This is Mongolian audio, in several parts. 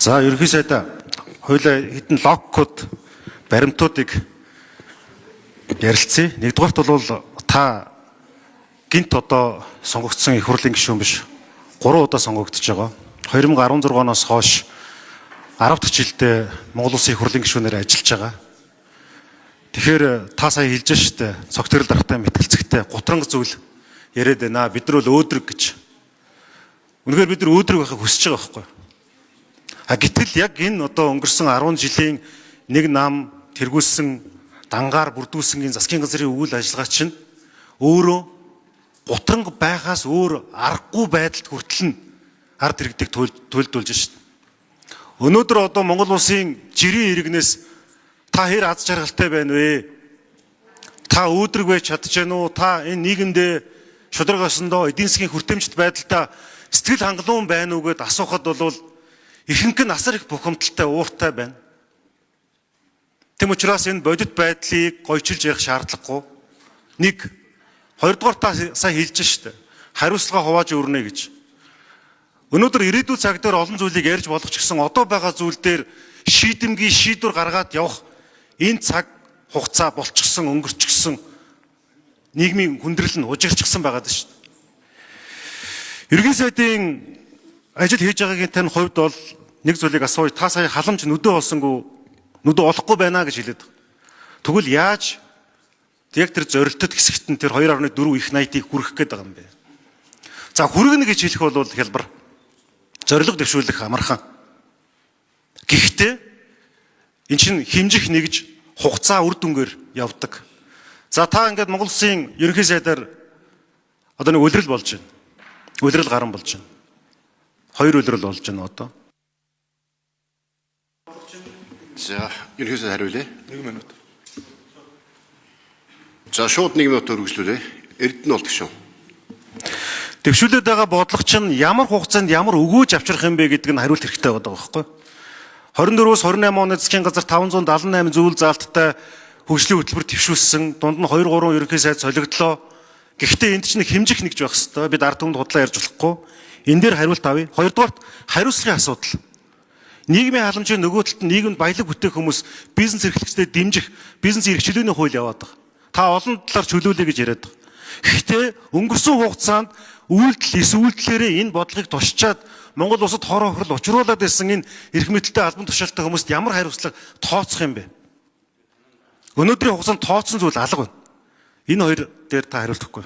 За ерөнхий сайдаа хоёулаа хэдэн логкод баримтуудыг ярилцъя. Нэгдүгээрт бол та гинт одоо сонгогдсон их хурлын гишүүн биш. 3 удаа сонгогдож байгаа. 2016 оноос хойш 10 дахь жилдээ Монгол Улсын их хурлын гишүүнээр ажиллаж байгаа. Тэгэхээр та сая хэлж штэ цогтөрөл дарахтай мэтгэлцэгтэй гутранг зүйл яриад байна. Бид нар бол өөдрөг гэж. Үнэхээр бид нар өөдрөг байхыг хүсэж байгаа байхгүй. Гэтэл яг энэ одоо өнгөрсөн 10 жилийн нэг нам тэргүүлсэн дангаар бүрдүүлсэнгийн засгийн газрын үйл ажиллагаа чинь өөрөө гутранг байхаас өөр аргагүй байдалд хүртэл нь ард иргэдэг төлөвлөж шин. Өнөөдөр одоо Монгол Улсын жирийн иргэнээс та хэр аз жаргалтай байна вэ? Та өөдрөг байж чадчихэв үү? Та энэ нийгэмдээ шударга осондоо эдийн засгийн хүртээмжит байдалтай сэтгэл хангалуун байна уу гэд асуухад бол ихэнх нь асар их бухимдалтай ууртай байна. Тэм учраас энэ бодит байдлыг гойчилж ярих шаардлагагүй. Нэг, хоёрдугаар та сая хэлж штэ. Хариуцлага хувааж өрнө гэж. Өнөөдөр ирээдүйн цаг дээр олон зүйлийг ярьж болох ч гэсэн одоо байгаа зүйл дээр шийдэмгий шийдвэр гаргаад явах энэ цаг хугацаа болчихсон өнгөрчихсөн нийгмийн хүндрэл нь ужирчсан байгаа даа штэ. Ерөнхий сайдын ажил хийж байгаагийн тань хувьд бол нэг зүйлийг асууя. Та сая халамж нүдэ олсонгүй нүдэ олохгүй байна гэж хэлээд байна. Тэгвэл яаж яг тэр зорилтод хэсэгт нь тэр 2.4 их 80-ыг хүргэх гээд байгаа юм бэ? За хүргэнэ гэж хэлэх бол хялбар. Зорилго дэвшүүлэх амархан. Гэхдээ эн чинь хэмжих нэгж хугацаа үр дүнгээр явдаг. За та ингээд Монгол Улсын ерөнхий сайдаар одоо нэг улирал болж байна. Улирал гарan болж байна. 2 улирал болж байна одоо. За ерөнхий сайд хариулъя. 1 минут. За шууд 1 минут үргэлжлүүлээ. Эрдэнэ бол гişүн. Дэвшүүлээд байгаа бодлого чинь ямар хугацаанд ямар өгөөж авчрах юм бэ гэдэг нь хариулт хэрэгтэй байгаа байхгүй. 24-өөс 28 оны засгийн газар 578 зүйл заалттай хөгжлийн хөтөлбөр твшүүлсэн. Дунд нь 2-3 ерөнхий сайд солигдлоо. Гэхдээ энд чинь хэмжих нэгж байх хэвээр. Бид ард түмэнд худлаа ярьж болохгүй. Энэ дээр хариулт авъя. Хоёрдугаарт хариуцлагын асуудал. Нийгмийн халамжийн нөгөө талд нийгэмд баялаг бүтээх хүмүүс бизнес эрхлэгчдэд дэмжих бизнес эрхчлөөний хууль яваад байгаа. Та олон талаар чөлөөлөе гэж яриад байгаа. Гэхдээ өнгөрсөн хугацаанд үйлдэл эсвэл энэ бодлогыг тушчаад Монгол улсад хороо хөрөл учруулад байсан энэ эрх мэдэлтэй албан тушаалтай хүмүүст ямар хариуцлага тооцох юм бэ? Өнөөдрийн хугацаанд тооцсон зүйл алга байна. Энэ хоёр дээр та хариултахгүй.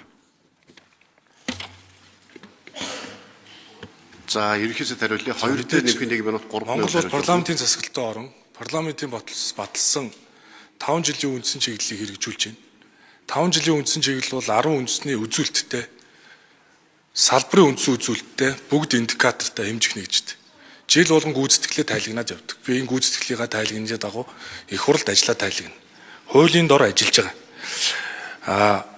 За ерөнхий сайд хариулъя. 2 дээр нэмэх 1 минут 3 минут. Монгол улс парламентын засаглалтын орон парламентын баталсан 5 жилийн үндсэн чиглэлийг хэрэгжүүлж байна. 5 жилийн үндсэн чиглэл бол 10 үндэсний үзүүлэлттэй салбарын үндсэн үзүүлэлттэй бүгд индикатортай хэмжих нэгжтэй. Жил болгон гүйцэтгэлээ тайлагнаад явдаг. Би энэ гүйцэтгэлийг тайлагнаж дагуу их хурлд ажиллаа тайлагна. Хуулийн дор ажиллаж байгаа.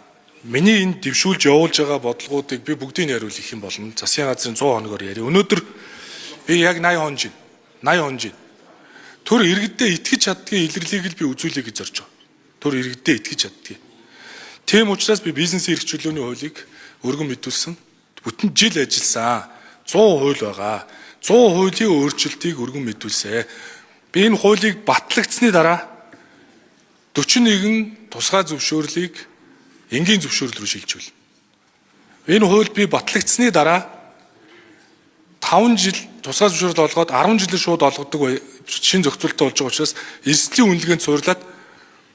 Миний энэ дэвшүүлж явуулж байгаа бодлогоодыг би бүгдийг хариулах юм болно. Засгийн газрын 100 хоногоор яри. Өнөөдөр би яг 80 хонож байна. 80 хонож байна. Төр иргэддээ итгэж чаддгийн илэрлийг л би үзүүлэе гэж зорж байгаа. Төр иргэддээ итгэж чаддгийг. Тийм учраас би бизнесийн эрх чөлөөний хуулийг өргөн мэдүүлсэн. Бүтэн жил ажилласан. 100 хууль байгаа. 100 хуулийн өөрчлөлтийг өргөн мэдүүлсэн. Би энэ хуулийг батлагдсны дараа 41 тусгай зөвшөөрлийг энгийн зөвшөөрөл рүү шилжүүлнэ. Энэ хууль би батлагдсны дараа 5 жил тусгай зөвшөөрөл олгоод 10 жилээр шууд олгодог шинэ зохицуулалттай болж байгаа учраас эслийн үнэлгээнд суурлаад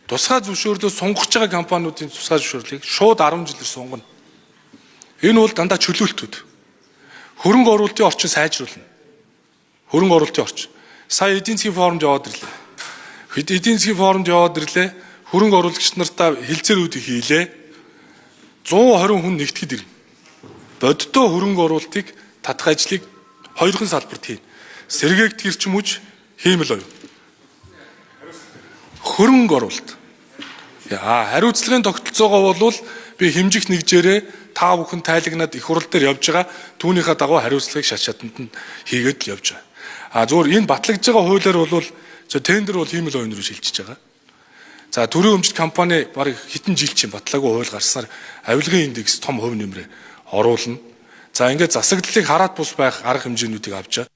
тусгай зөвшөөрлөө сунгаж байгаа компаниудын тусгай зөвшөөрлийг шууд 10 жилээр сунгана. Энэ бол дандаа чөлөөлтүүд. Хөрөнгө оруулалтын орчин сайжруулна. Хөрөнгө оруулалтын орчин. Сая эдийн засгийн форумд яваад ирлээ. Эдийн засгийн форумд яваад ирлээ. Хөрөнгө оруулагч нартаа хэлцээрүүдийг хийлээ. 120 хүн нэгтгэд ирнэ. Бодиттой хөрөнгө оруулалтыг татах ажлыг хоёрхан салбарт хийнэ. Сэргээгт гэрчмүж хиймэл оюу. Хөрөнгө оруулалт. Хариуцлагын тогтолцоогоо бол би хэмжих нэгжээрээ та бүхэн тайлагнаад их хурал дээр явж байгаа. Түүнийхээ дагуу хариуцлагыг шат шатанд нь хийгээд л явж байгаа. Зүгээр энэ батлагдж байгаа хуулиар бол тендер бол хиймэл оюун руу шилжиж байгаа. За төрийн өмчт компани бараг хэдэн жил чинь батлаагүй хууль гарснаар авилгын индекс том хувь нэмрээ оруулна. За ингээд засаглалыг хараат бус байх арга хэмжээнүүдийг авч байгаа.